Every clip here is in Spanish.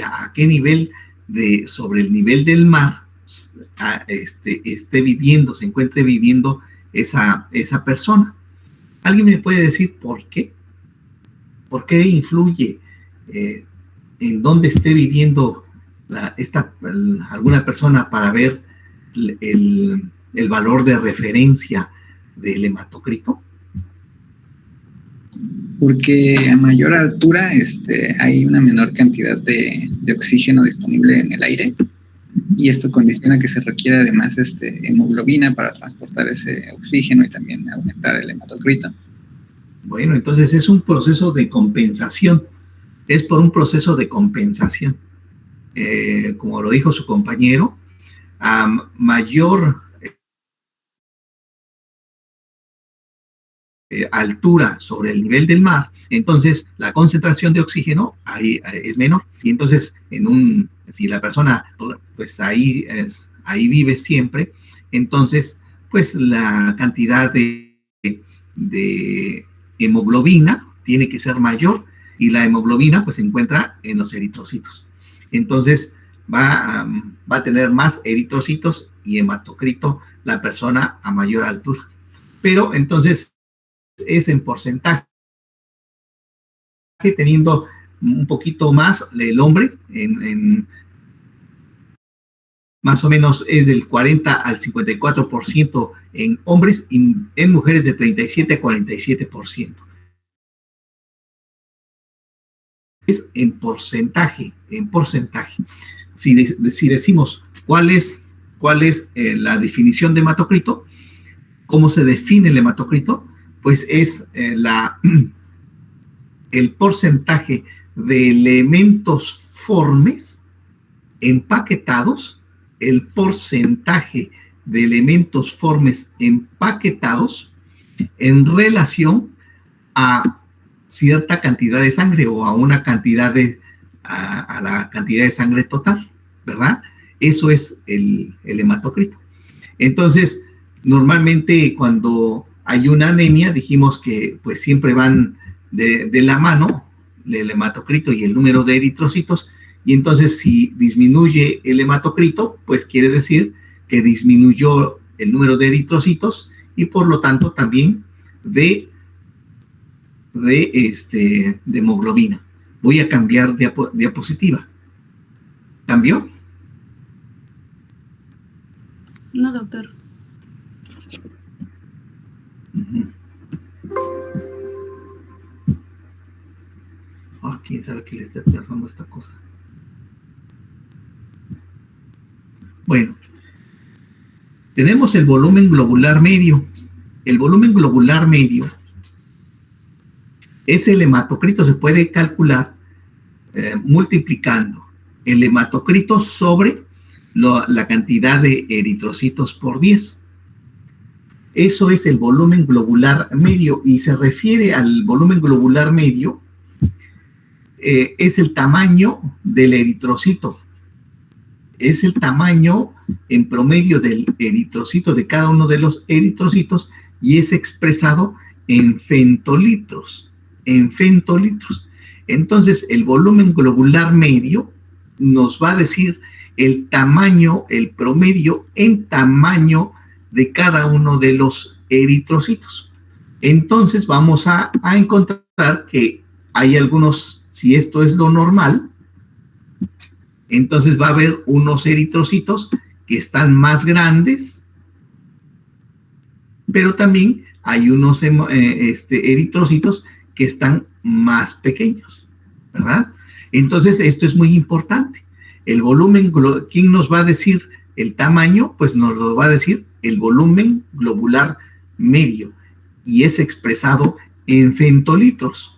a qué nivel sobre el nivel del mar esté viviendo, se encuentre viviendo esa persona. ¿Alguien me puede decir por qué? ¿Por qué influye en dónde esté viviendo alguna persona para ver el valor de referencia del hematocrito? Porque a mayor altura hay una menor cantidad de oxígeno disponible en el aire, y esto condiciona que se requiera además hemoglobina para transportar ese oxígeno y también aumentar el hematocrito. Bueno, entonces es un proceso de compensación, es por un proceso de compensación. Como lo dijo su compañero, a mayor altura sobre el nivel del mar, entonces la concentración de oxígeno ahí es menor, y entonces si la persona pues ahí vive siempre, entonces pues la cantidad de hemoglobina tiene que ser mayor, y la hemoglobina pues se encuentra en los eritrocitos. Entonces va a tener más eritrocitos y hematocrito la persona a mayor altura. Pero entonces es en porcentaje, teniendo un poquito más el hombre, más o menos es del 40 al 54% en hombres, y en mujeres de 37 a 47%. Es en porcentaje. Si decimos cuál es la definición de hematocrito, ¿cómo se define el hematocrito? Pues es el porcentaje de elementos formes empaquetados, en relación a cierta cantidad de sangre, o a una cantidad a la cantidad de sangre total, ¿verdad? Eso es el hematocrito. Entonces, normalmente cuando hay una anemia, dijimos que pues siempre van de la mano el hematocrito y el número de eritrocitos, y entonces si disminuye el hematocrito, pues quiere decir que disminuyó el número de eritrocitos, y por lo tanto también de hemoglobina. Voy a cambiar diapositiva. ¿Cambió? No, doctor. ¿Quién sabe qué le está pasando a esta cosa? Bueno, tenemos el volumen globular medio. El volumen globular medio es el hematocrito, se puede calcular multiplicando el hematocrito sobre la cantidad de eritrocitos por 10. Eso es el volumen globular medio, y se refiere al volumen globular medio, es el tamaño del eritrocito. Es el tamaño en promedio del eritrocito, de cada uno de los eritrocitos, y es expresado en femtolitros. Entonces, el volumen globular medio nos va a decir el tamaño, el promedio en tamaño de cada uno de los eritrocitos. Entonces, vamos a encontrar que hay algunos, si esto es lo normal, entonces va a haber unos eritrocitos que están más grandes, pero también hay unos eritrocitos que están más pequeños, ¿verdad? Entonces, esto es muy importante. El volumen, ¿quién nos va a decir el tamaño? Pues nos lo va a decir el volumen globular medio, y es expresado en femtolitros.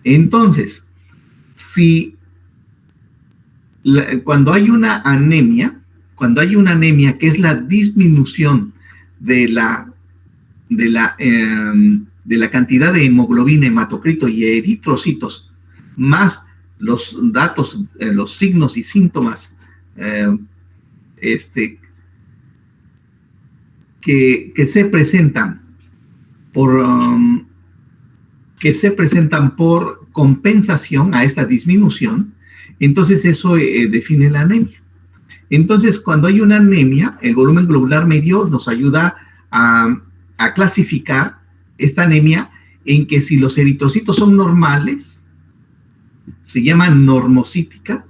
Entonces, cuando hay una anemia, que es la disminución de la cantidad de hemoglobina, hematocrito y eritrocitos, más los datos, los signos y síntomas que se presentan por compensación a esta disminución, Entonces eso define la anemia. Entonces, cuando hay una anemia, el volumen globular medio nos ayuda a clasificar esta anemia en que si los eritrocitos son normales, se llama normocítica.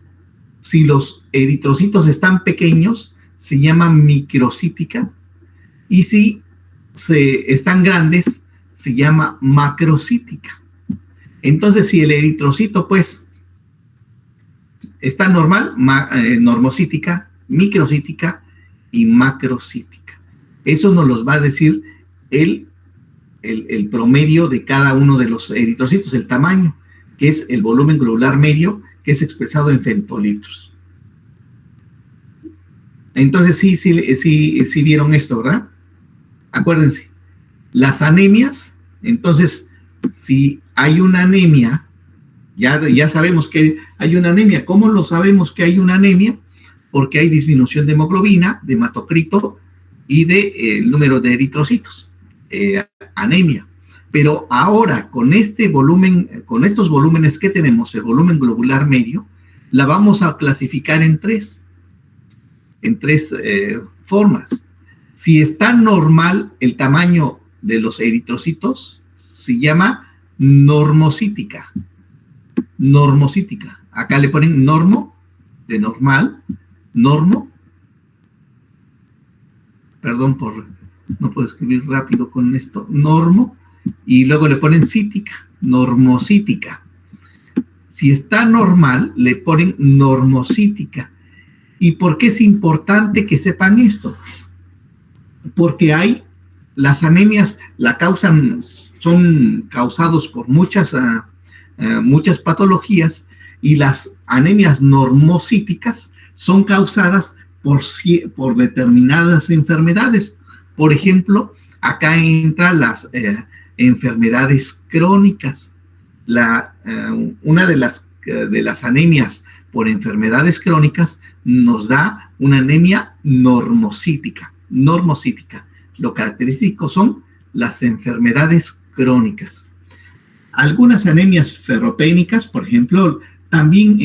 Si los eritrocitos están pequeños, se llama microcítica. Y si están grandes, se llama macrocítica. Entonces, si el eritrocito, pues, está normal, normocítica, microcítica y macrocítica. Eso nos los va a decir el promedio de cada uno de los eritrocitos, el tamaño, que es el volumen globular medio, que es expresado en femtolitros. Entonces, sí vieron esto, ¿verdad? Acuérdense, las anemias, entonces, si hay una anemia, ya sabemos que hay una anemia. ¿Cómo lo sabemos que hay una anemia? Porque hay disminución de hemoglobina, de hematocrito y de número de eritrocitos. Anemia. Pero ahora, con estos volúmenes que tenemos, el volumen globular medio, la vamos a clasificar en tres formas. Si está normal el tamaño de los eritrocitos, se llama normocítica. Normocítica. Acá le ponen normo, de normal, normo. Perdón no puedo escribir rápido con esto. Normo. Y luego le ponen cítica, normocítica. Si está normal, le ponen normocítica. ¿Y por qué es importante que sepan esto? Porque las anemias son causados por muchas patologías, y las anemias normocíticas son causadas por determinadas enfermedades. Por ejemplo, acá entran las enfermedades crónicas. Una de las anemias por enfermedades crónicas nos da una anemia normocítica. Lo característico son las enfermedades crónicas. Algunas anemias ferropénicas, por ejemplo, también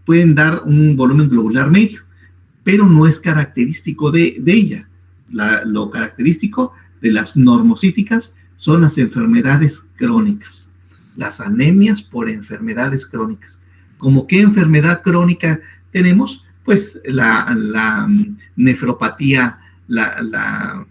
pueden dar un volumen globular medio, pero no es característico de ella. Lo característico de las normocíticas son las enfermedades crónicas, las anemias por enfermedades crónicas. ¿Cómo qué enfermedad crónica tenemos? Pues la nefropatía, la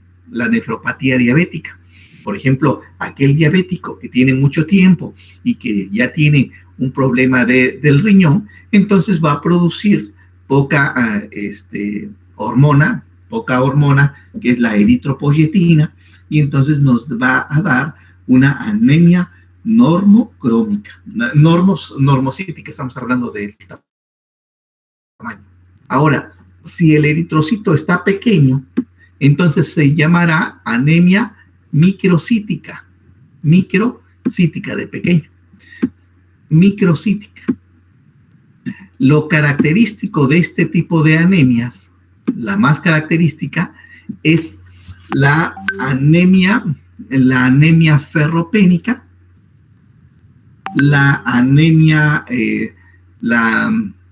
nefropatía diabética. Por ejemplo, aquel diabético que tiene mucho tiempo y que ya tiene un problema del riñón, entonces va a producir poca hormona, que es la eritropoyetina, y entonces nos va a dar una anemia normocrónica, normocítica, estamos hablando de tamaño. Ahora, si el eritrocito está pequeño, entonces se llamará anemia microcítica de pequeño, microcítica. Lo característico de este tipo de anemias, la más característica, es la anemia ferropénica, la anemia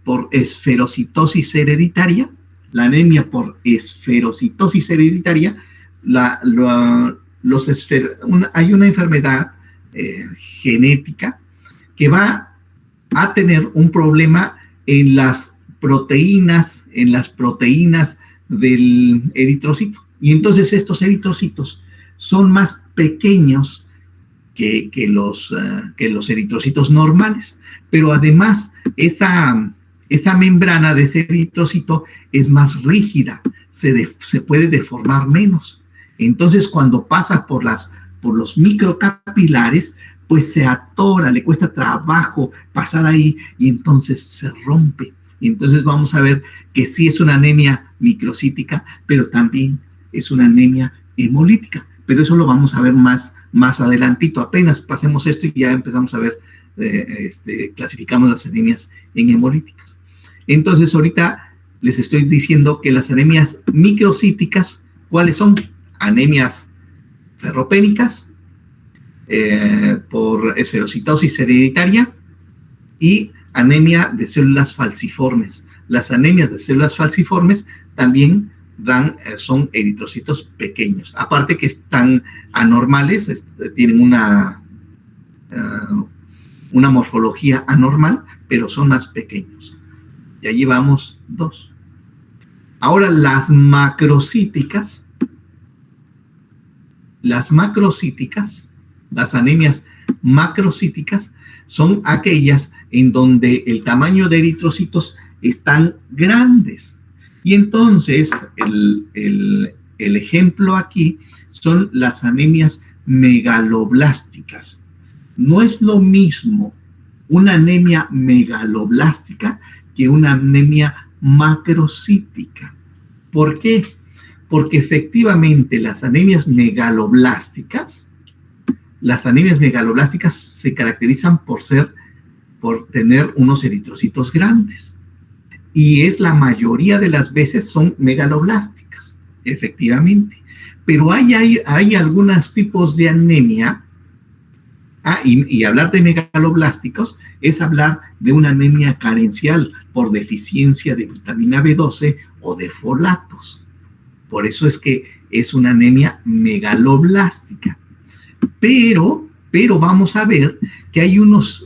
por esferocitosis hereditaria, hay una enfermedad genética que va a tener un problema en las proteínas del eritrocito. Y entonces estos eritrocitos son más pequeños que los eritrocitos normales, pero además esa membrana de ese eritrocito es más rígida, se puede deformar menos. Entonces, cuando pasa por los microcapilares, pues se atora, le cuesta trabajo pasar ahí y entonces se rompe. Y entonces vamos a ver que sí es una anemia microcítica, pero también es una anemia hemolítica. Pero eso lo vamos a ver más adelantito. Apenas pasemos esto y ya empezamos a ver, clasificamos las anemias en hemolíticas. Entonces, ahorita les estoy diciendo que las anemias microcíticas, ¿cuáles son? Anemias ferropénicas, por esferocitosis hereditaria, y anemia de células falciformes. Las anemias de células falciformes también son eritrocitos pequeños. Aparte que están anormales, tienen una morfología anormal, pero son más pequeños. Y allí vamos 2. Ahora las macrocíticas, las anemias macrocíticas, son aquellas en donde el tamaño de eritrocitos están grandes. Y entonces el ejemplo aquí son las anemias megaloblásticas. No es lo mismo una anemia megaloblástica que una anemia macrocítica. ¿Por qué? Porque efectivamente las anemias megaloblásticas se caracterizan por tener unos eritrocitos grandes. Y la mayoría de las veces son megaloblásticas, efectivamente. Pero hay algunos tipos de anemia. Y hablar de megaloblásticos es hablar de una anemia carencial por deficiencia de vitamina B12 o de folatos. Por eso es que es una anemia megaloblástica. Pero vamos a ver que hay unas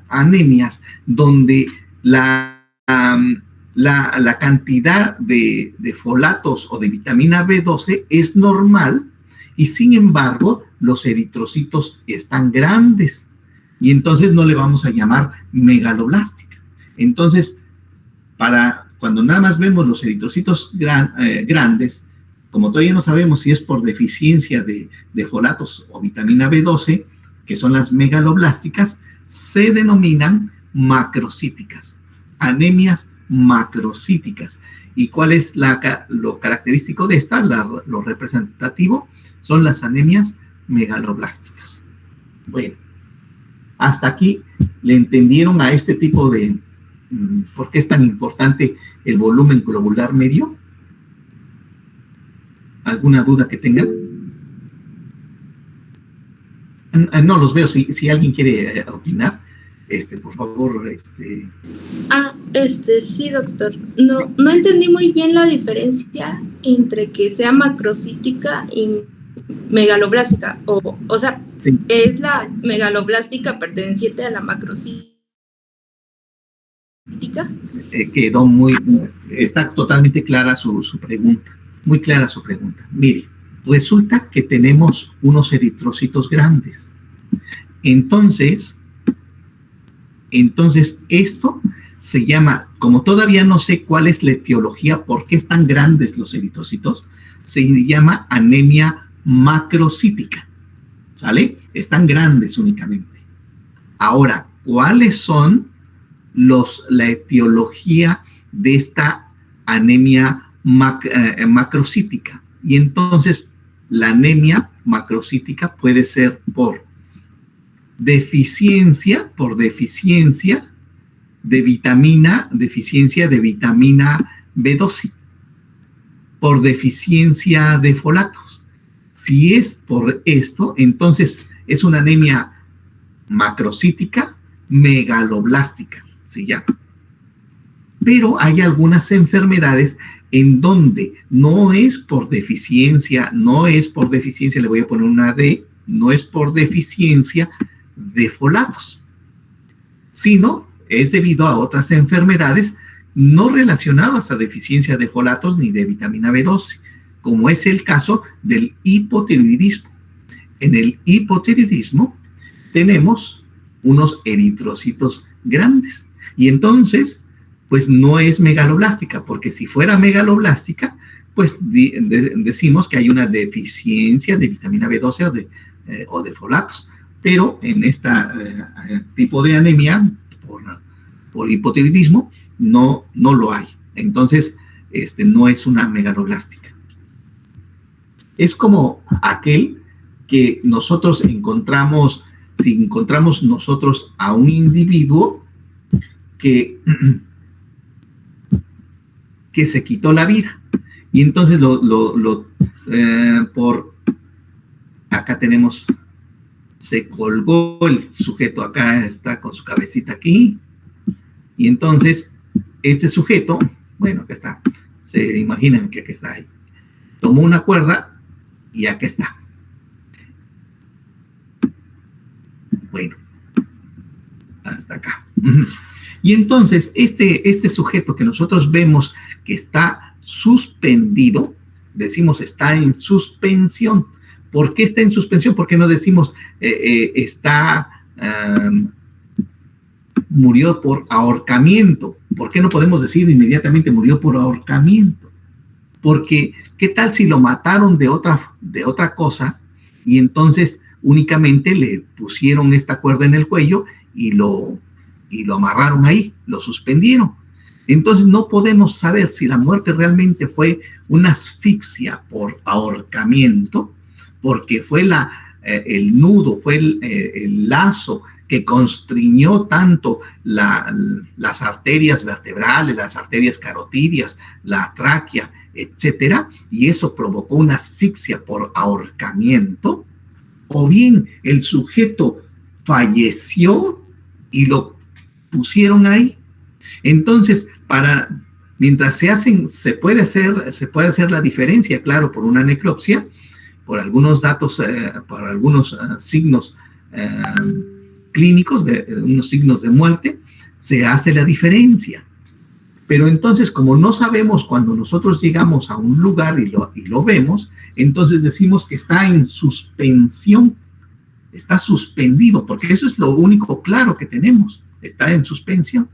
anemias donde la cantidad de folatos o de vitamina B12 es normal y sin embargo los eritrocitos están grandes y entonces no le vamos a llamar megaloblástica. Entonces, cuando nada más vemos los eritrocitos grandes, como todavía no sabemos si es por deficiencia de folatos o vitamina B12, que son las megaloblásticas, se denominan macrocíticas, anemias macrocíticas. ¿Y cuál es lo característico de esta? Lo representativo son las anemias megaloblásticas. Bueno, hasta aquí le entendieron a este tipo de por qué es tan importante el volumen globular medio. ¿Alguna duda que tengan? No los veo. Si alguien quiere opinar, por favor. Sí, doctor. No entendí muy bien la diferencia entre que sea macrocítica y megaloblástica. O sea, sí. ¿Es la megaloblástica perteneciente a la macrocítica? Está totalmente clara su pregunta. Muy clara su pregunta. Mire, resulta que tenemos unos eritrocitos grandes. Entonces esto se llama, como todavía no sé cuál es la etiología, por qué están grandes los eritrocitos, se llama anemia macrocítica, ¿sale? Están grandes únicamente. Ahora, ¿cuáles son la etiología de esta anemia macrocítica? Y entonces, la anemia macrocítica puede ser por deficiencia de vitamina B12, por deficiencia de folatos. Si es por esto, entonces es una anemia macrocítica megaloblástica, se llama. Pero hay algunas enfermedades en donde no es por deficiencia, le voy a poner una D, no es por deficiencia de folatos, sino es debido a otras enfermedades no relacionadas a deficiencia de folatos ni de vitamina B12, como es el caso del hipotiroidismo. En el hipotiroidismo tenemos unos eritrocitos grandes y entonces pues no es megaloblástica, porque si fuera megaloblástica pues decimos que hay una deficiencia de vitamina B12 o de folatos, pero en este tipo de anemia por hipotiroidismo no lo hay. Entonces no es una megaloblástica. Es como aquel que nosotros encontramos, si encontramos nosotros a un individuo que se quitó la vida y entonces acá tenemos, se colgó el sujeto, acá está con su cabecita aquí, Y entonces, este sujeto, bueno, acá está, se imaginan que aquí está ahí, tomó una cuerda y acá está. Bueno, hasta acá. Y entonces, este sujeto que nosotros vemos que está suspendido, decimos está en suspensión. ¿Por qué está en suspensión? ¿Por qué no decimos murió por ahorcamiento? ¿Por qué no podemos decir inmediatamente murió por ahorcamiento? Porque, ¿qué tal si lo mataron de otra cosa y entonces únicamente le pusieron esta cuerda en el cuello y lo amarraron ahí, lo suspendieron? Entonces no podemos saber si la muerte realmente fue una asfixia por ahorcamiento, porque fue el nudo, fue el lazo que constriñó tanto las arterias vertebrales, las arterias carotidias, la tráquea, etcétera, y eso provocó una asfixia por ahorcamiento, o bien el sujeto falleció y lo pusieron ahí. Entonces, mientras se puede hacer la diferencia, claro, por una necropsia, por algunos datos, por algunos signos clínicos, unos signos de muerte, se hace la diferencia. Pero entonces, como no sabemos cuando nosotros llegamos a un lugar y lo vemos, entonces decimos que está en suspensión, está suspendido, porque eso es lo único claro que tenemos, está en suspensión.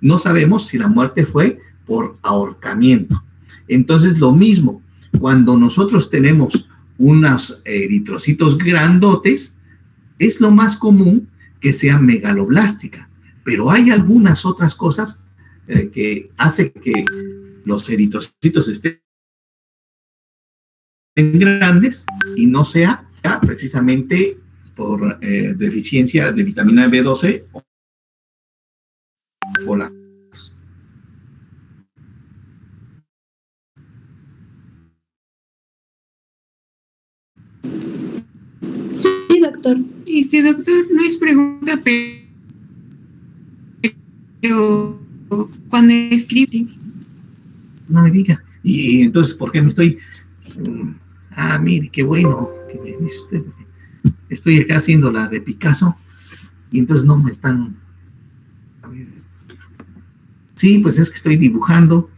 No sabemos si la muerte fue por ahorcamiento. Entonces, lo mismo, cuando nosotros tenemos unos eritrocitos grandotes, es lo más común que sea megaloblástica, pero hay algunas otras cosas que hacen que los eritrocitos estén grandes y no sea precisamente por deficiencia de vitamina B12 o la. Sí, doctor. Doctor, no es pregunta, pero cuando escribe. No me diga. Y entonces, ¿por qué me estoy? Mire, qué bueno que me dice usted. Estoy acá haciendo la de Picasso y entonces no me están. A ver. Sí, pues es que estoy dibujando.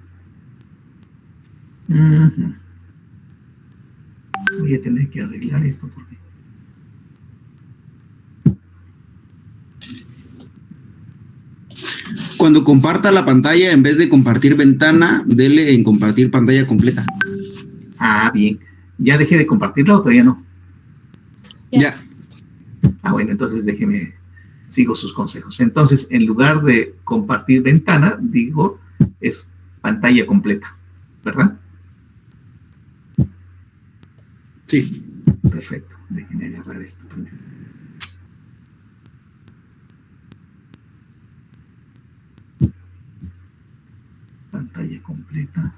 Voy a tener que arreglar esto porque. Cuando comparta la pantalla, en vez de compartir ventana, dele en compartir pantalla completa. Bien. ¿Ya dejé de compartirla o todavía no? Ya. Bueno, entonces déjeme, sigo sus consejos. Entonces, en lugar de compartir ventana, digo, es pantalla completa, ¿verdad? Sí. Perfecto. Déjenme agarrar esto primero. Pantalla completa.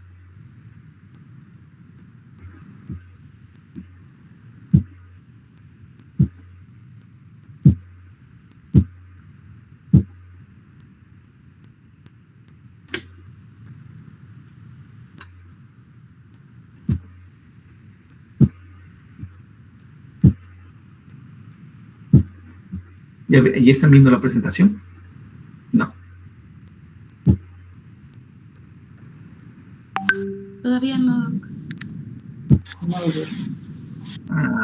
¿Ya están viendo la presentación? No. Todavía no.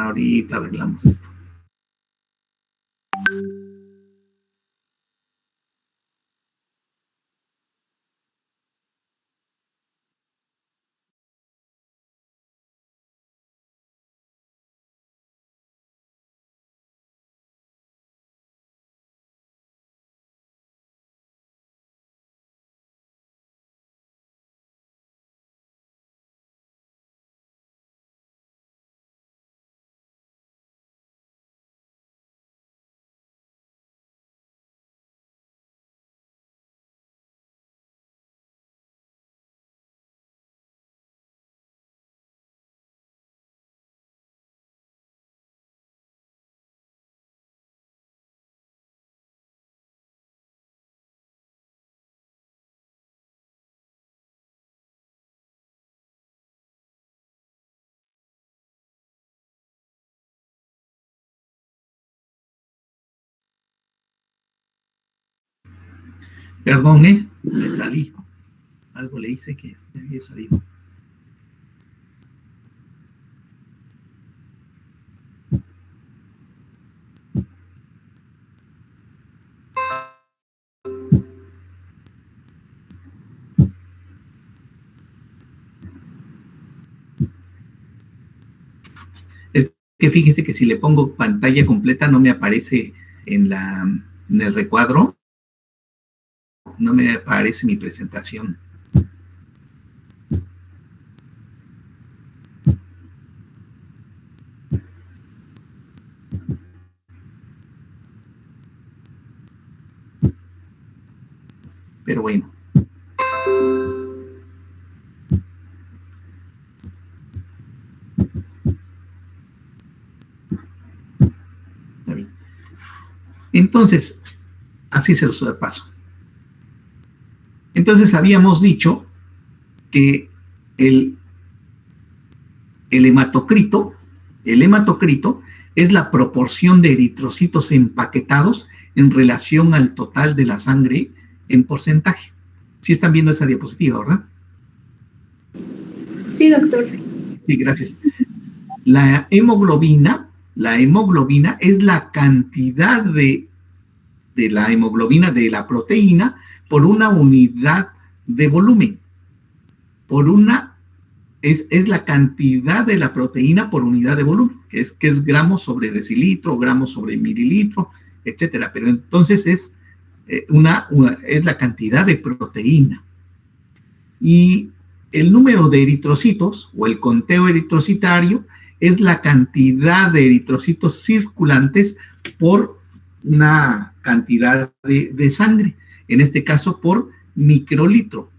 Ahorita arreglamos esto. Perdón, me salí. Algo le hice que me había salido. Es que fíjese que si le pongo pantalla completa no me aparece en el recuadro, no me aparece mi presentación. Pero bueno. Entonces, así se los paso. Entonces habíamos dicho que el hematocrito es la proporción de eritrocitos empaquetados en relación al total de la sangre en porcentaje. ¿Sí están viendo esa diapositiva, verdad? Sí, doctor. Sí, gracias. La hemoglobina es la cantidad de la hemoglobina de la proteína por una unidad de volumen. Es la cantidad de la proteína por unidad de volumen, que es gramos sobre decilitro, gramos sobre mililitro, etcétera. Pero entonces es la cantidad de proteína. Y el número de eritrocitos o el conteo eritrocitario es la cantidad de eritrocitos circulantes por una cantidad de sangre, en este caso por microlitro.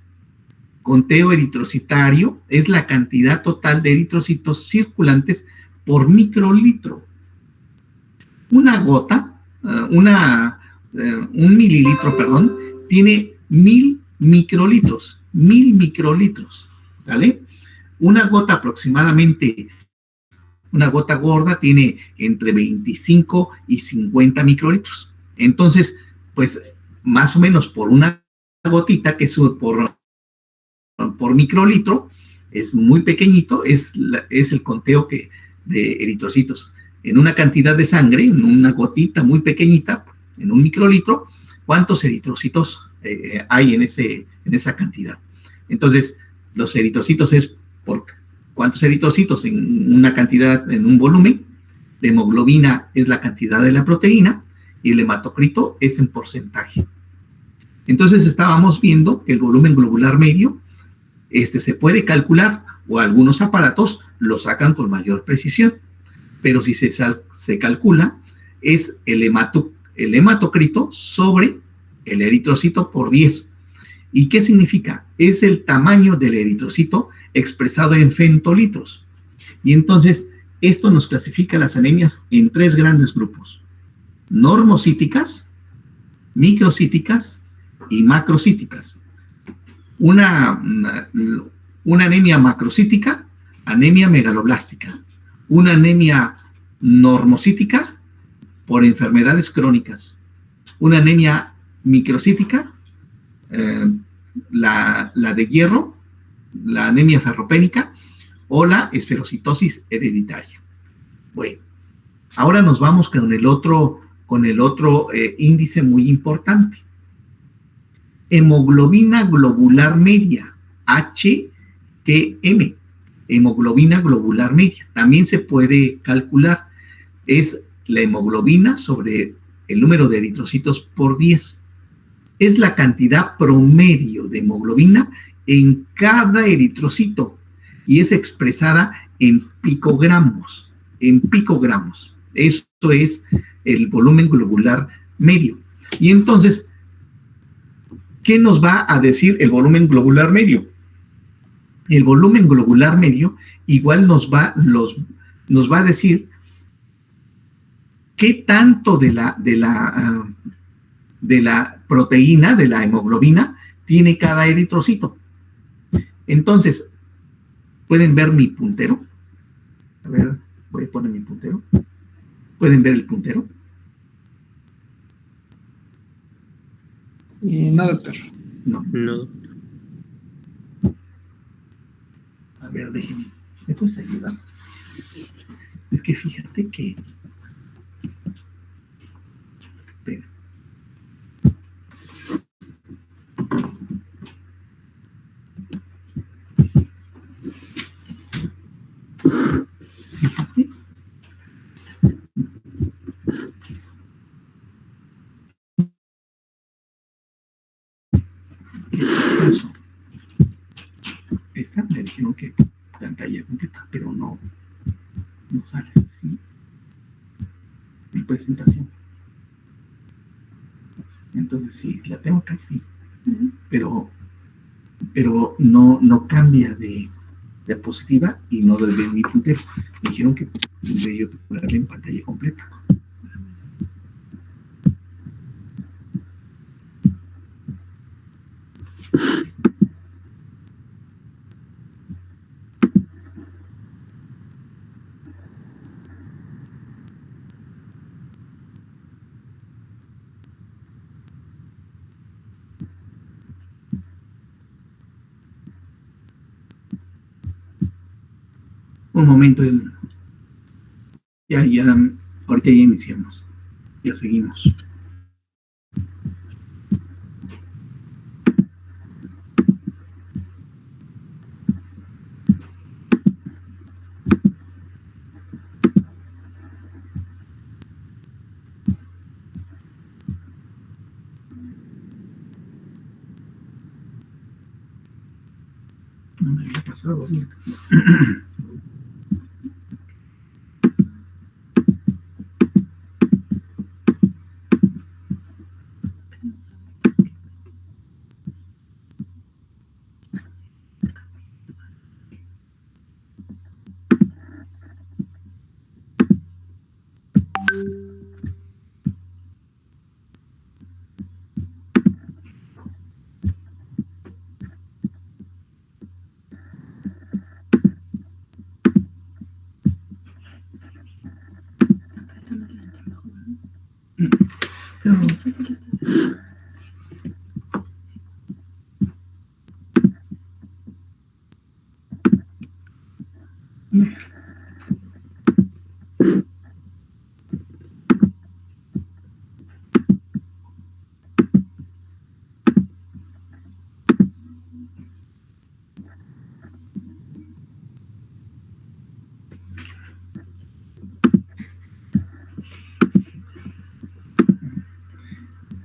Conteo eritrocitario es la cantidad total de eritrocitos circulantes por microlitro. Una gota, un mililitro, perdón, tiene 1000 microlitros, ¿vale? Una gota aproximadamente, una gota gorda tiene entre 25 y 50 microlitros. Entonces, pues, más o menos por una gotita, que es por microlitro, es muy pequeñito, es el conteo de eritrocitos. En una cantidad de sangre, en una gotita muy pequeñita, en un microlitro, ¿cuántos eritrocitos hay en esa cantidad? Entonces, los eritrocitos es por cuántos eritrocitos en una cantidad, en un volumen. La hemoglobina es la cantidad de la proteína y el hematocrito es en porcentaje. Entonces, estábamos viendo que el volumen globular medio se puede calcular, o algunos aparatos lo sacan con mayor precisión, pero si se calcula, es el hematocrito sobre el eritrocito por 10. ¿Y qué significa? Es el tamaño del eritrocito expresado en femtolitros. Y entonces, esto nos clasifica las anemias en 3 grandes grupos: normocíticas, microcíticas y macrocíticas. Una anemia macrocítica, anemia megaloblástica. Una anemia normocítica por enfermedades crónicas. Una anemia microcítica, la de hierro, la anemia ferropénica o la esferocitosis hereditaria. Bueno, ahora nos vamos con el otro índice muy importante. Hemoglobina globular media, HGM, hemoglobina globular media. También se puede calcular, es la hemoglobina sobre el número de eritrocitos por 10. Es la cantidad promedio de hemoglobina en cada eritrocito y es expresada en picogramos. Esto es el volumen globular medio. Y entonces, ¿qué nos va a decir el volumen globular medio? El volumen globular medio igual nos va a decir qué tanto de la proteína, de la hemoglobina, tiene cada eritrocito. Entonces, ¿pueden ver mi puntero? A ver, voy a poner mi puntero. ¿Pueden ver el puntero? No, doctor. No. No. A ver, déjeme. ¿Me puedes ayudar? Es que fíjate que... Espera. Fíjate. ¿Qué es eso? Esta me dijeron que pantalla completa, pero no sale así mi presentación. Entonces sí, la tengo casi, pero no cambia de diapositiva y no debe mi puntero. Me dijeron que de yo ponerla en pantalla completa. Un momento, ahorita ya iniciamos, ya seguimos. No me había pasado bien.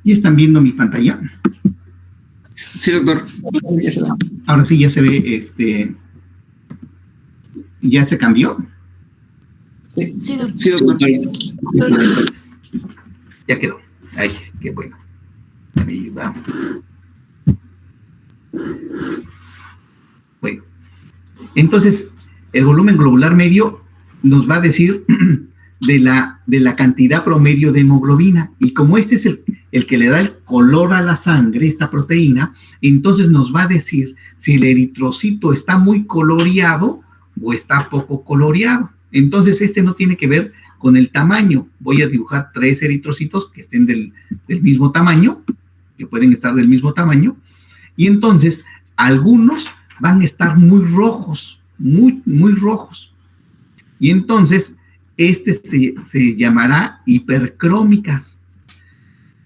¿Y están viendo mi pantalla? Sí, doctor. Ahora sí ya se ve, ¿ya se cambió? Sí, Sí, doctor. Sí, doctor. Entonces, ya quedó. Ay, qué bueno. Me ayuda. Bueno, entonces el volumen globular medio nos va a decir de la cantidad promedio de hemoglobina, y como este es el que le da el color a la sangre, esta proteína, entonces nos va a decir si el eritrocito está muy coloreado o está poco coloreado. Entonces este no tiene que ver con el tamaño. Voy a dibujar 3 eritrocitos que estén del mismo tamaño, que pueden estar del mismo tamaño, y entonces algunos van a estar muy rojos, muy rojos, y entonces se llamará hipercrómicas.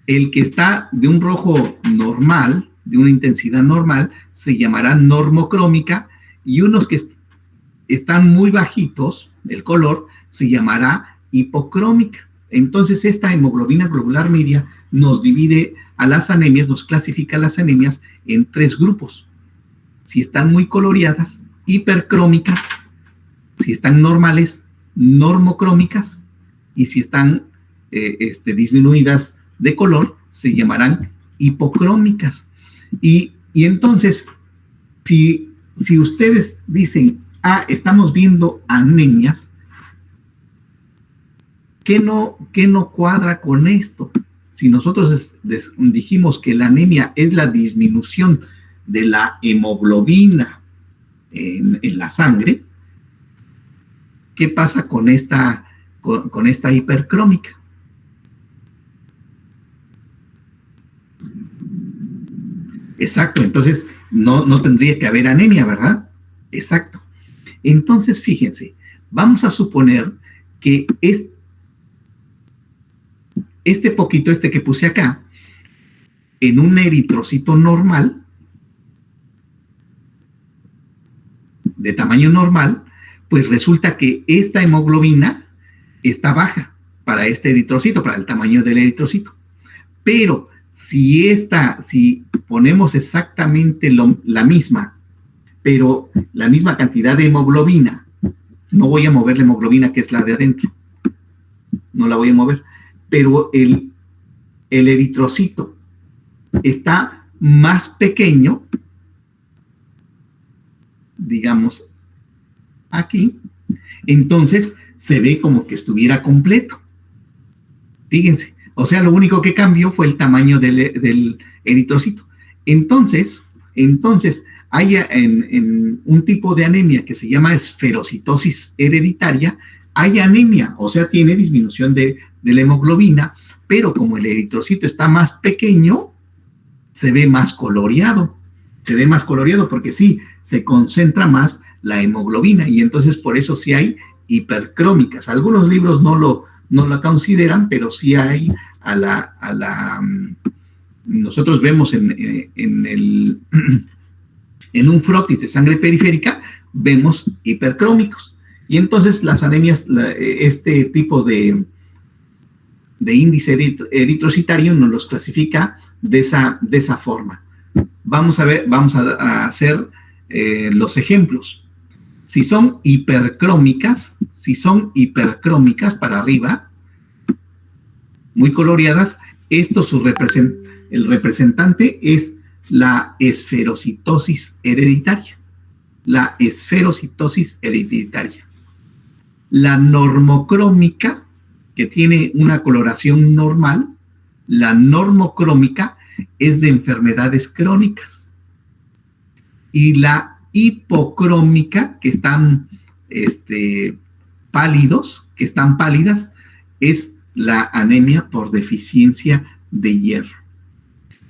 El que está de un rojo normal, de una intensidad normal, se llamará normocrómica, y unos que están muy bajitos, el color, se llamará hipocrómica. Entonces esta hemoglobina globular media nos divide a las anemias, nos clasifica las anemias en 3 grupos. Si están muy coloreadas, hipercrómicas; si están normales, normocrómicas; y si están disminuidas de color, se llamarán hipocrómicas. Y entonces, si ustedes dicen, estamos viendo anemias, ¿qué no cuadra con esto? Si nosotros dijimos que la anemia es la disminución de la hemoglobina en la sangre, ¿qué pasa con esta hipercrómica? Exacto, entonces no tendría que haber anemia, ¿verdad? Exacto. Entonces, fíjense, vamos a suponer que este poquito, que puse acá, en un eritrocito normal, de tamaño normal, pues resulta que esta hemoglobina está baja para este eritrocito, para el tamaño del eritrocito. Pero si ponemos exactamente la misma, pero la misma cantidad de hemoglobina, no voy a mover la hemoglobina que es la de adentro, no la voy a mover, pero el eritrocito está más pequeño, digamos aquí, entonces se ve como que estuviera completo. Fíjense, o sea, lo único que cambió fue el tamaño del eritrocito. Entonces hay en un tipo de anemia que se llama esferocitosis hereditaria, hay anemia, o sea, tiene disminución de la hemoglobina, pero como el eritrocito está más pequeño, se ve más coloreado. Se ve más coloreado porque sí, se concentra más la hemoglobina y entonces por eso sí hay hipercrómicas. Algunos libros no lo consideran, pero sí hay nosotros vemos en un frotis de sangre periférica, vemos hipercrómicos. Y entonces las anemias, este tipo de índice eritrocitario nos los clasifica de esa forma. Vamos a hacer los ejemplos. Si son hipercrómicas para arriba, muy coloreadas, el representante es la esferocitosis hereditaria. La esferocitosis hereditaria. La normocrómica, que tiene una coloración normal, la normocrómica es de enfermedades crónicas. Y la hipocrómica, que están pálidas, es la anemia por deficiencia de hierro.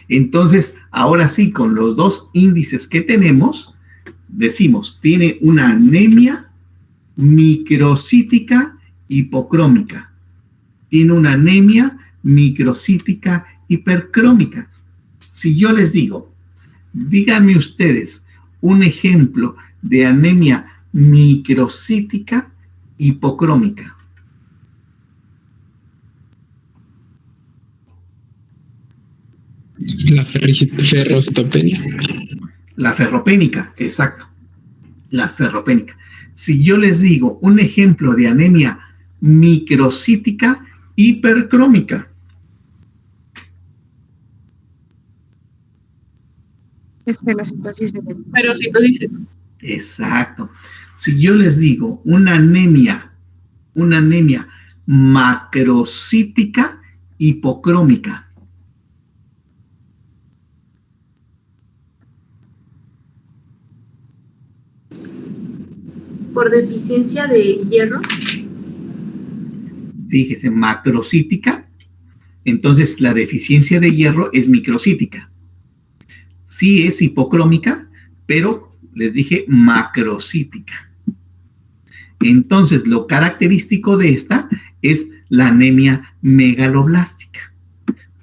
Entonces, ahora sí, con los dos índices que tenemos, decimos, tiene una anemia microcítica hipocrómica. Tiene una anemia microcítica hipercrómica. Si yo les digo, díganme ustedes un ejemplo de anemia microcítica hipocrómica. La ferrostopenia. La ferropénica, exacto. La ferropénica. Si yo les digo un ejemplo de anemia microcítica hipercrómica. Esferocitosis hereditaria. Ferocitosis. Exacto. Si yo les digo una anemia macrocítica hipocrómica. Por deficiencia de hierro. Fíjese, macrocítica. Entonces la deficiencia de hierro es microcítica. Sí es hipocrómica, pero les dije macrocítica. Entonces, lo característico de esta es la anemia megaloblástica.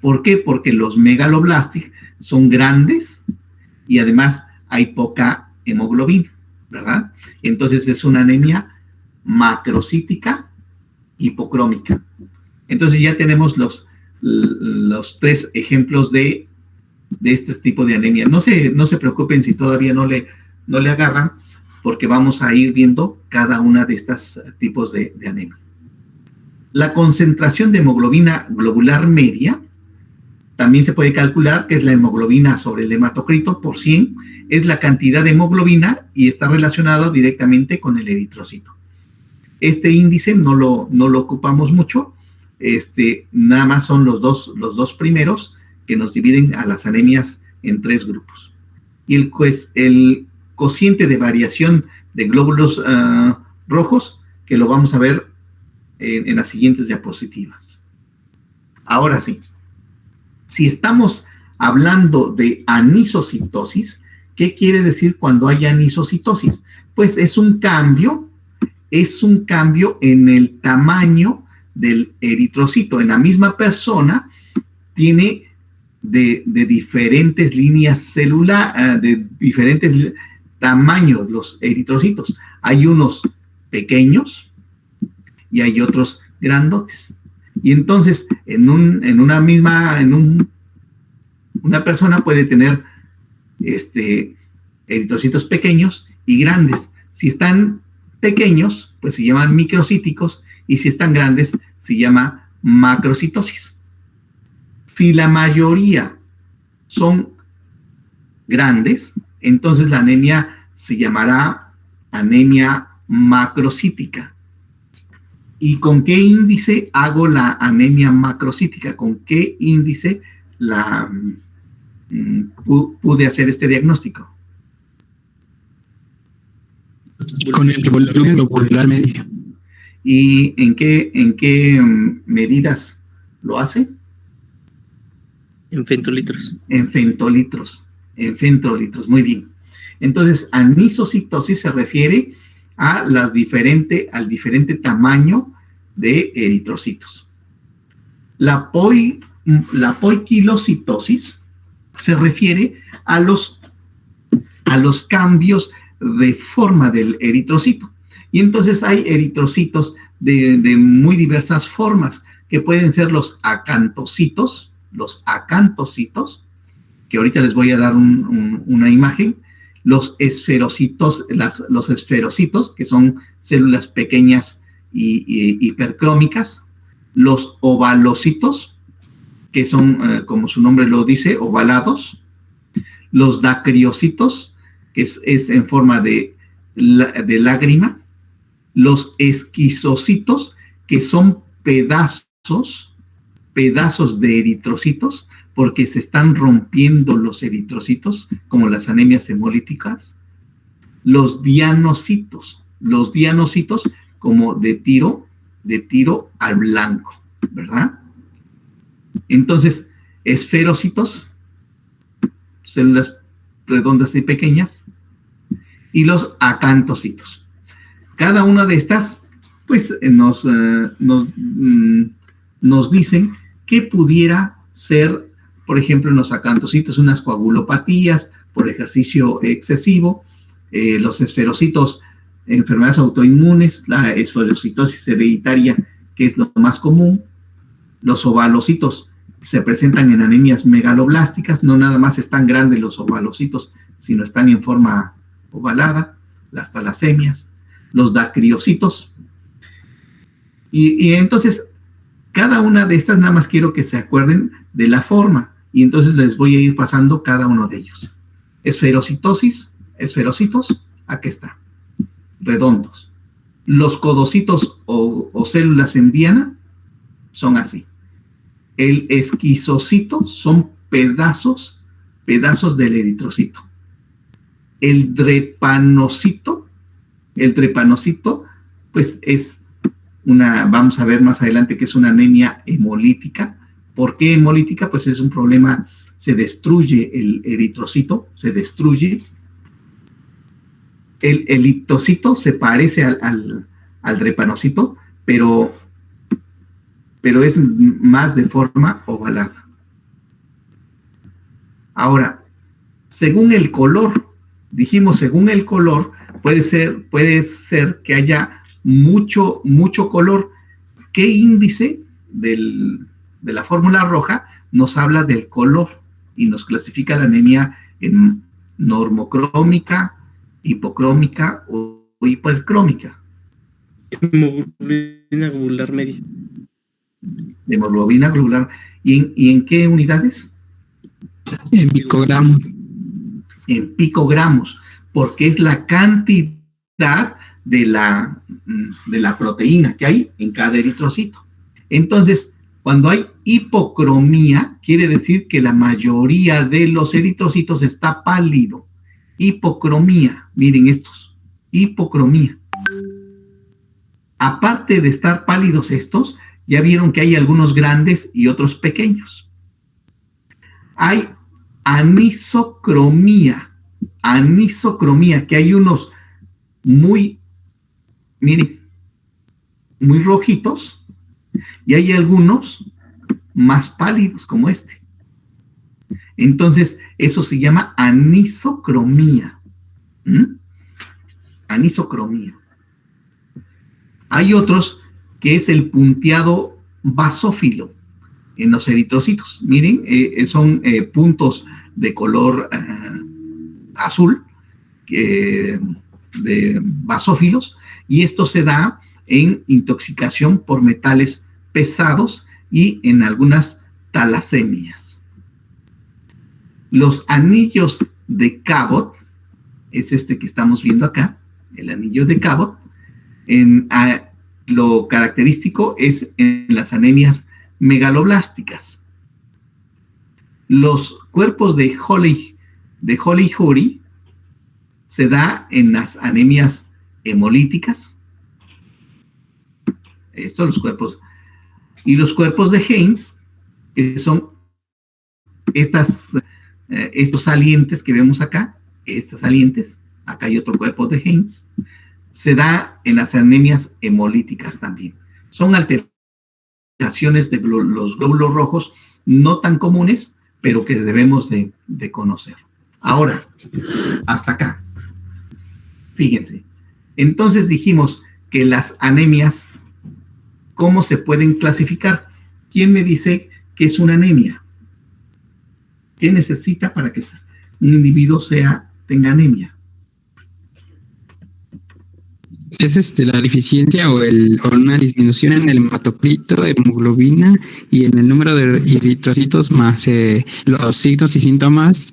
¿Por qué? Porque los megaloblásticos son grandes y además hay poca hemoglobina, ¿verdad? Entonces, es una anemia macrocítica hipocrómica. Entonces, ya tenemos los tres ejemplos de este tipo de anemia. No se preocupen si todavía no le agarran, porque vamos a ir viendo cada una de estos tipos de anemia. La concentración de hemoglobina globular media también se puede calcular, que es la hemoglobina sobre el hematocrito por 100, es la cantidad de hemoglobina y está relacionado directamente con el eritrocito. Este índice no lo ocupamos mucho, nada más son los dos primeros que nos dividen a las anemias en 3 grupos. Y el cociente de variación de glóbulos rojos, que lo vamos a ver en las siguientes diapositivas. Ahora sí, si estamos hablando de anisocitosis. ¿Qué quiere decir cuando hay anisocitosis? Pues es un cambio en el tamaño del eritrocito. En la misma persona tiene de diferentes líneas celulares, de diferentes tamaños los eritrocitos. Hay unos pequeños y hay otros grandotes. Y entonces, una persona puede tener eritrocitos pequeños y grandes. Si están pequeños, pues se llaman microcíticos, y si están grandes, se llama macrocitosis. Si la mayoría son grandes, entonces la anemia se llamará anemia macrocítica. ¿Y con qué índice hago la anemia macrocítica? ¿Con qué índice pude hacer este diagnóstico? Con el volumen globular medio. ¿Y en qué medidas lo hace? En fentolitros. En fentolitros, muy bien. Entonces, anisocitosis se refiere al diferente tamaño de eritrocitos. La poiquilocitosis se refiere a los cambios de forma del eritrocito. Y entonces hay eritrocitos de muy diversas formas, que pueden ser los acantocitos, que ahorita les voy a dar una imagen, los esferocitos, los esferocitos, que son células pequeñas y hipercrómicas, los ovalocitos, que son, como su nombre lo dice, ovalados, los dacriocitos, que es en forma de lágrima, los esquizocitos, que son pedazos de eritrocitos, porque se están rompiendo los eritrocitos, como las anemias hemolíticas, los dianocitos como de tiro al blanco, ¿verdad? Entonces, esferocitos, células redondas y pequeñas, y los acantocitos. Cada una de estas, pues, nos dicen que pudiera ser, por ejemplo, en los acantocitos, unas coagulopatías por ejercicio excesivo, los esferocitos, enfermedades autoinmunes, la esferocitosis hereditaria, que es lo más común. Los ovalocitos se presentan en anemias megaloblásticas, no nada más están grandes los ovalocitos, sino están en forma ovalada, las talasemias, los dacriocitos. Y entonces, cada una de estas, nada más quiero que se acuerden de la forma, y entonces les voy a ir pasando cada uno de ellos. Esferocitos, aquí está, redondos. Los codocitos o células en diana son así. El esquizocito son pedazos del eritrocito. El drepanocito, pues es vamos a ver más adelante que es una anemia hemolítica. ¿Por qué hemolítica? Pues es un problema, se destruye el eritrocito, se destruye. El eliptocito se parece al drepanocito, pero es más de forma ovalada. Ahora, según el color, puede ser que haya mucho color. ¿Qué índice de la fórmula roja nos habla del color y nos clasifica la anemia en normocrómica, hipocrómica o hipercrómica? Hemoglobina globular media. Hemoglobina globular. ¿Y en qué unidades? En picogramos. En picogramos, porque es la cantidad de la proteína que hay en cada eritrocito. Entonces, cuando hay hipocromía, quiere decir que la mayoría de los eritrocitos está pálido. Hipocromía, miren estos, hipocromía. Aparte de estar pálidos estos, ya vieron que hay algunos grandes y otros pequeños. Hay anisocromía, que hay unos muy, miren, muy rojitos y hay algunos más pálidos como este. Entonces, eso se llama anisocromía. Anisocromía. Hay otros que es el punteado basófilo en los eritrocitos. Miren, son puntos de color azul de basófilos, y esto se da en intoxicación por metales pesados y en algunas talasemias. Los anillos de Cabot, es este que estamos viendo acá, el anillo de Cabot, lo característico es en las anemias megaloblásticas. Los cuerpos de Holly-Jury se da en las anemias hemolíticas. Estos los cuerpos. Y los cuerpos de Haynes, que son estos salientes que vemos acá, estas salientes, acá hay otro cuerpo de Haynes, se da en las anemias hemolíticas también. Son alteraciones de los glóbulos rojos no tan comunes, pero que debemos de conocer. Ahora, hasta acá. Fíjense. Entonces dijimos que las anemias, ¿cómo se pueden clasificar? ¿Quién me dice que es una anemia? ¿Qué necesita para que un individuo tenga anemia? Es la deficiencia o una disminución en el hematocrito, hemoglobina y en el número de eritrocitos más los signos y síntomas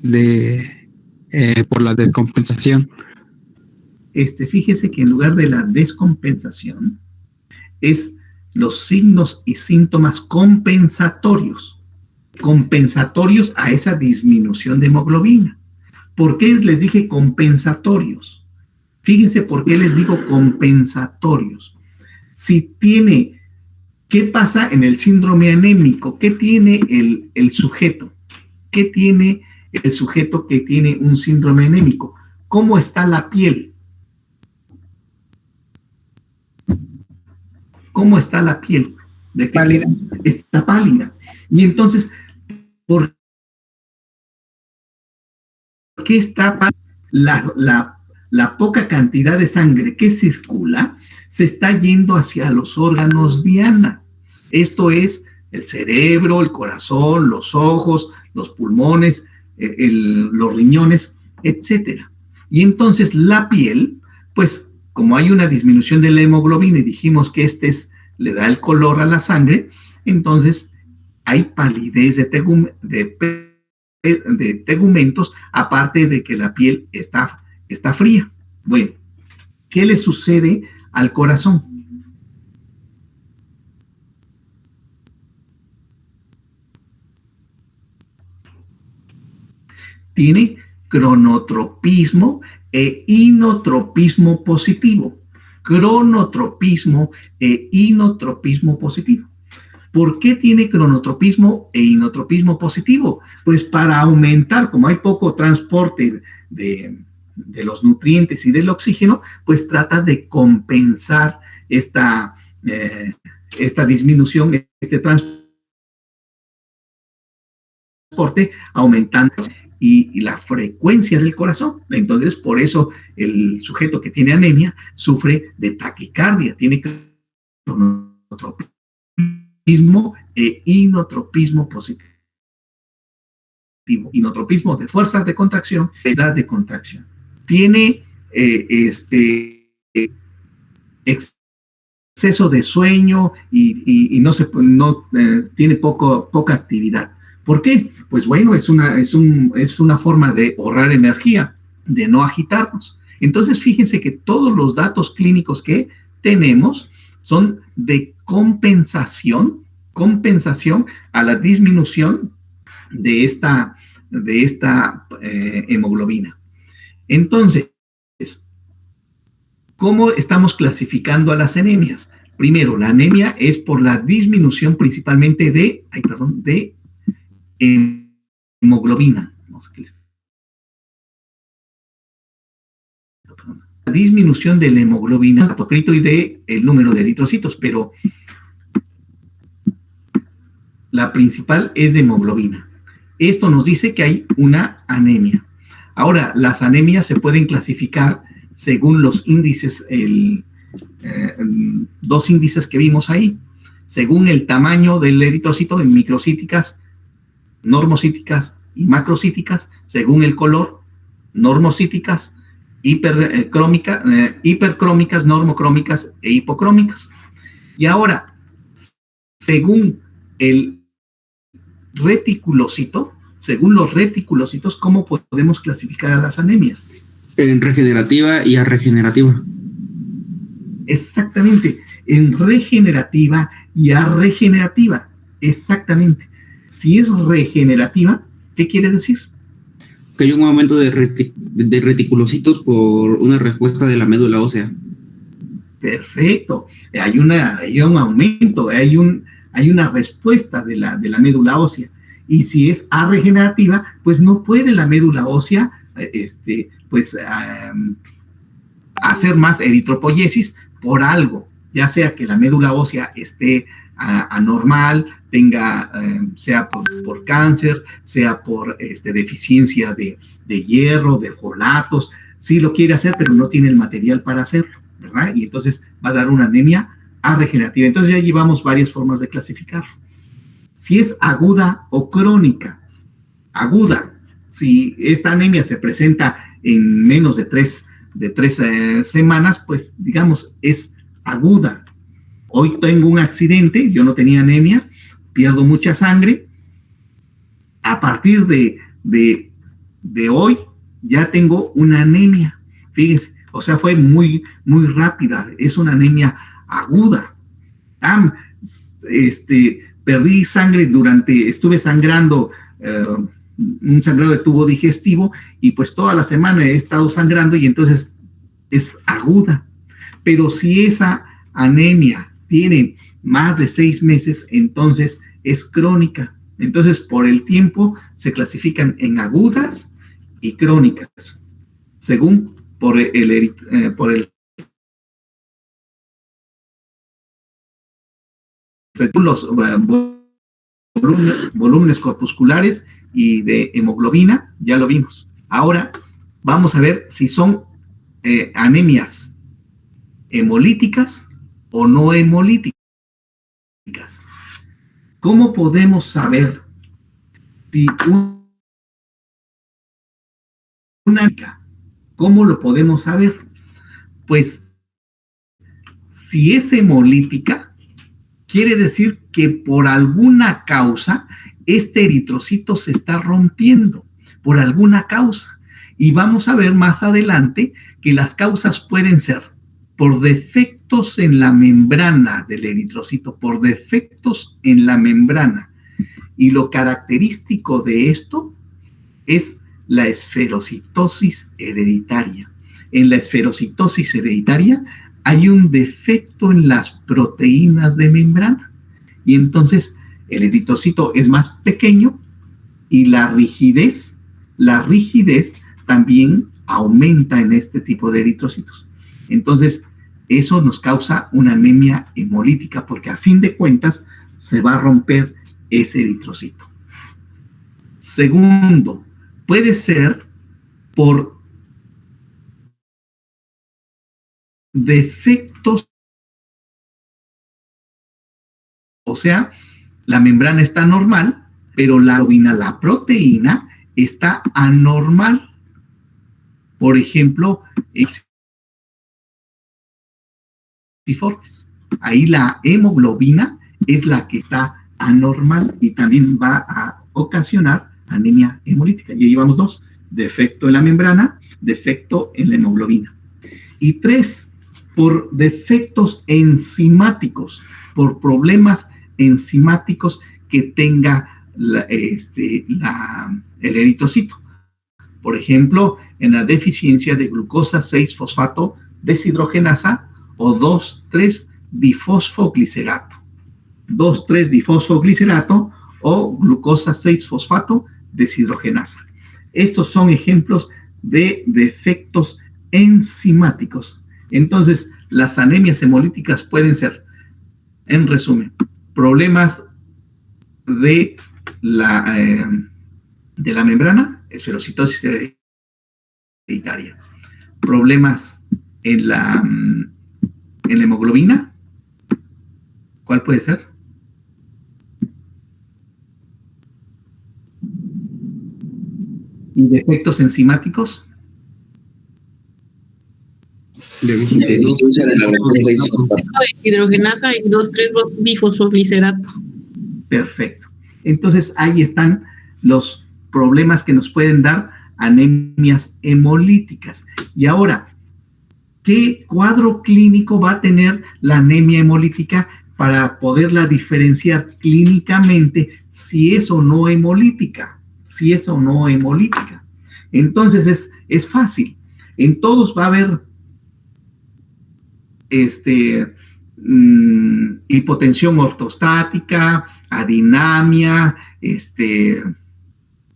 por la descompensación. Fíjese que en lugar de la descompensación es los signos y síntomas compensatorios a esa disminución de hemoglobina. ¿Por qué les dije compensatorios? Fíjense por qué les digo compensatorios. ¿Qué pasa en el síndrome anémico? ¿Qué tiene el sujeto? ¿Qué tiene el sujeto que tiene un síndrome anémico? ¿Cómo está la piel? ¿Cómo está la piel? Pálida. Está pálida. Y entonces, ¿por qué está pálida? La poca cantidad de sangre que circula se está yendo hacia los órganos diana. Esto es el cerebro, el corazón, los ojos, los pulmones, los riñones, etc. Y entonces la piel, pues como hay una disminución de la hemoglobina y dijimos que le da el color a la sangre, entonces hay palidez de tegumentos, aparte de que la piel está fría. Bueno, ¿qué le sucede al corazón? Tiene cronotropismo e inotropismo positivo. Cronotropismo e inotropismo positivo. ¿Por qué tiene cronotropismo e inotropismo positivo? Pues para aumentar, como hay poco transporte de los nutrientes y del oxígeno, pues trata de compensar esta disminución, este transporte, aumentando y la frecuencia del corazón. Entonces, por eso el sujeto que tiene anemia sufre de taquicardia, tiene cronotropismo e inotropismo positivo. Inotropismo de fuerza de contracción, edad de contracción. Tiene exceso de sueño y no tiene poca actividad. ¿Por qué? Pues bueno, es una forma de ahorrar energía, de no agitarnos. Entonces, fíjense que todos los datos clínicos que tenemos son de compensación a la disminución de esta hemoglobina. Entonces, ¿cómo estamos clasificando a las anemias? Primero, la anemia es por la disminución principalmente de hemoglobina. La disminución de la hemoglobina, hematocrito y de el número de eritrocitos, pero la principal es de hemoglobina. Esto nos dice que hay una anemia. Ahora, las anemias se pueden clasificar según los índices, dos índices que vimos ahí, según el tamaño del eritrocito en microcíticas, normocíticas y macrocíticas, según el color, normocíticas, hipercrómicas, normocrómicas e hipocrómicas. Y ahora, según el reticulocito, según los reticulocitos, ¿cómo podemos clasificar a las anemias? En regenerativa y arregenerativa. Exactamente, en regenerativa y arregenerativa. Exactamente. Si es regenerativa, ¿qué quiere decir? Que hay un aumento de reticulocitos por una respuesta de la médula ósea. Perfecto. Hay un aumento, hay una respuesta de la médula ósea. Y si es arregenerativa, pues no puede la médula ósea hacer más eritropoiesis por algo, ya sea que la médula ósea esté anormal, sea por cáncer, sea por deficiencia de hierro, de folatos, sí lo quiere hacer, pero no tiene el material para hacerlo, ¿verdad? Y entonces va a dar una anemia arregenerativa. Entonces ya llevamos varias formas de clasificarlo. Si es aguda o crónica, aguda, si esta anemia se presenta en menos de tres semanas, pues digamos es aguda. Hoy tengo un accidente, yo no tenía anemia, pierdo mucha sangre. A partir de hoy ya tengo una anemia. Fíjense, o sea, fue muy, muy rápida. Es una anemia aguda. Perdí sangre estuve sangrando, un sangrado de tubo digestivo, y pues toda la semana he estado sangrando y entonces es aguda. Pero si esa anemia tiene más de 6 meses, entonces es crónica. Entonces, por el tiempo se clasifican en agudas y crónicas, según por los volúmenes corpusculares y de hemoglobina, ya lo vimos. Ahora vamos a ver si son anemias hemolíticas o no hemolíticas. ¿Cómo podemos saber si ¿cómo lo podemos saber? Pues si es hemolítica, quiere decir que por alguna causa este eritrocito se está rompiendo, por alguna causa. Y vamos a ver más adelante que las causas pueden ser por defectos en la membrana del eritrocito, por defectos en la membrana. Y lo característico de esto es la esferocitosis hereditaria. En la esferocitosis hereditaria hay un defecto en las proteínas de membrana. Y entonces el eritrocito es más pequeño y la rigidez también aumenta en este tipo de eritrocitos. Entonces, eso nos causa una anemia hemolítica porque a fin de cuentas se va a romper ese eritrocito. Segundo, puede ser por defectos, o sea, la membrana está normal, pero la proteína está anormal. Por ejemplo, ahí la hemoglobina es la que está anormal y también va a ocasionar anemia hemolítica. Y ahí vamos 2, defecto en la membrana, defecto en la hemoglobina. Y 3, por defectos enzimáticos, por problemas enzimáticos que tenga el eritrocito. Por ejemplo, en la deficiencia de glucosa 6-fosfato deshidrogenasa o 2,3-difosfoglicerato. 2,3-difosfoglicerato o glucosa 6-fosfato deshidrogenasa. Estos son ejemplos de defectos enzimáticos. Entonces, las anemias hemolíticas pueden ser, en resumen, problemas de la membrana, esferocitosis hereditaria, problemas en la hemoglobina. ¿Cuál puede ser? ¿Y defectos enzimáticos? Deficiencia de la hidrogenasa y 2,3-bifosfoglicerato. Perfecto. Entonces, ahí están los problemas que nos pueden dar anemias hemolíticas. Y ahora, ¿qué cuadro clínico va a tener la anemia hemolítica para poderla diferenciar clínicamente si es o no hemolítica? Si es o no hemolítica. Entonces, es fácil. En todos va a haber hipotensión ortostática, adinamia,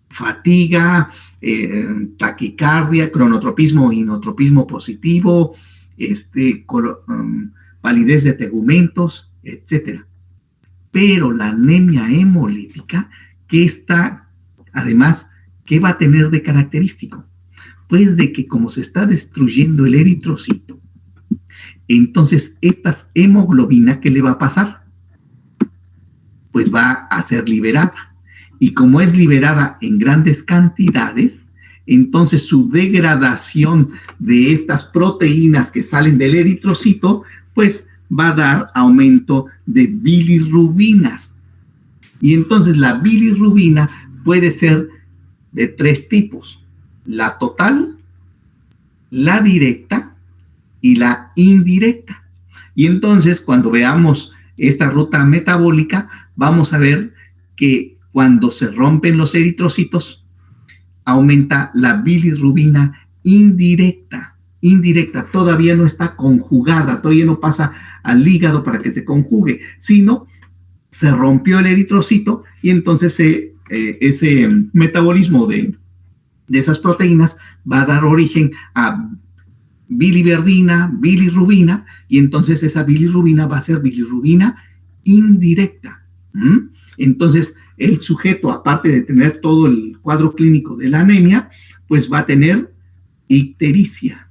fatiga, taquicardia, cronotropismo o inotropismo positivo, validez de tegumentos, etc. Pero la anemia hemolítica, además, ¿qué va a tener de característico? Pues de que como se está destruyendo el eritrocito, entonces esta hemoglobina, ¿qué le va a pasar? Pues va a ser liberada. Y como es liberada en grandes cantidades, entonces su degradación de estas proteínas que salen del eritrocito, pues va a dar aumento de bilirrubinas. Y entonces la bilirrubina puede ser de 3 tipos: la total, la directa y la indirecta. Y entonces, cuando veamos esta ruta metabólica, vamos a ver que cuando se rompen los eritrocitos, aumenta la bilirrubina indirecta. Indirecta, todavía no está conjugada, todavía no pasa al hígado para que se conjugue, sino se rompió el eritrocito y entonces ese metabolismo de esas proteínas va a dar origen a biliverdina, bilirrubina, y entonces esa bilirrubina va a ser bilirrubina indirecta. Entonces, el sujeto, aparte de tener todo el cuadro clínico de la anemia, pues va a tener ictericia,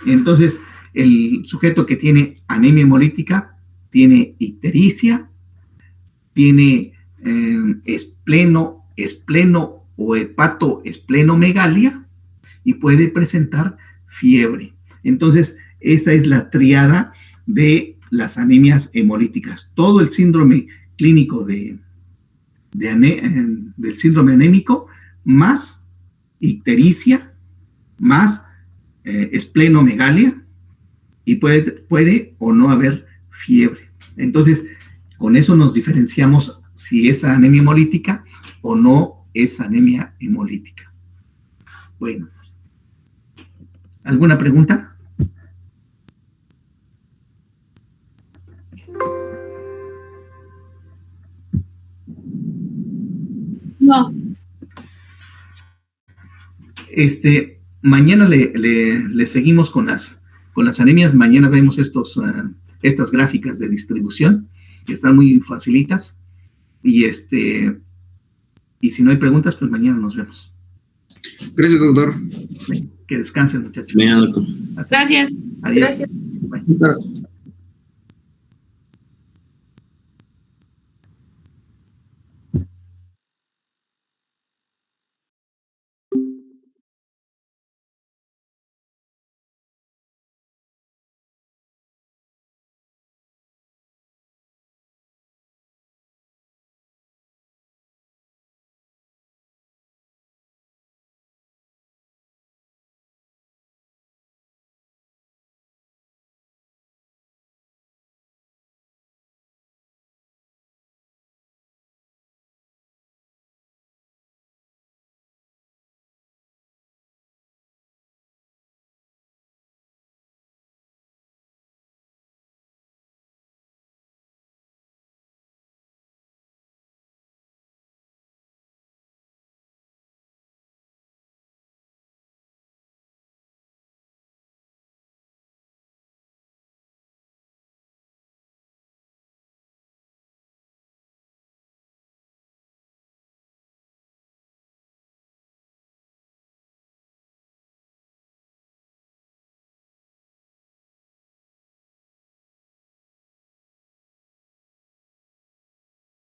Entonces, el sujeto que tiene anemia hemolítica tiene ictericia, tiene espleno o hepatoesplenomegalia, y puede presentar fiebre. Entonces, esta es la triada de las anemias hemolíticas. Todo el síndrome clínico del síndrome anémico, más ictericia, más esplenomegalia, y puede o no haber fiebre. Entonces, con eso nos diferenciamos si es anemia hemolítica o no es anemia hemolítica. Bueno. ¿Alguna pregunta? No. Mañana le seguimos con las anemias. Mañana vemos estas gráficas de distribución, que están muy facilitas. Y si no hay preguntas, pues mañana nos vemos. Gracias, doctor. Que descansen, muchachos. Bien, doctor. Gracias. Adiós. Gracias. Bye.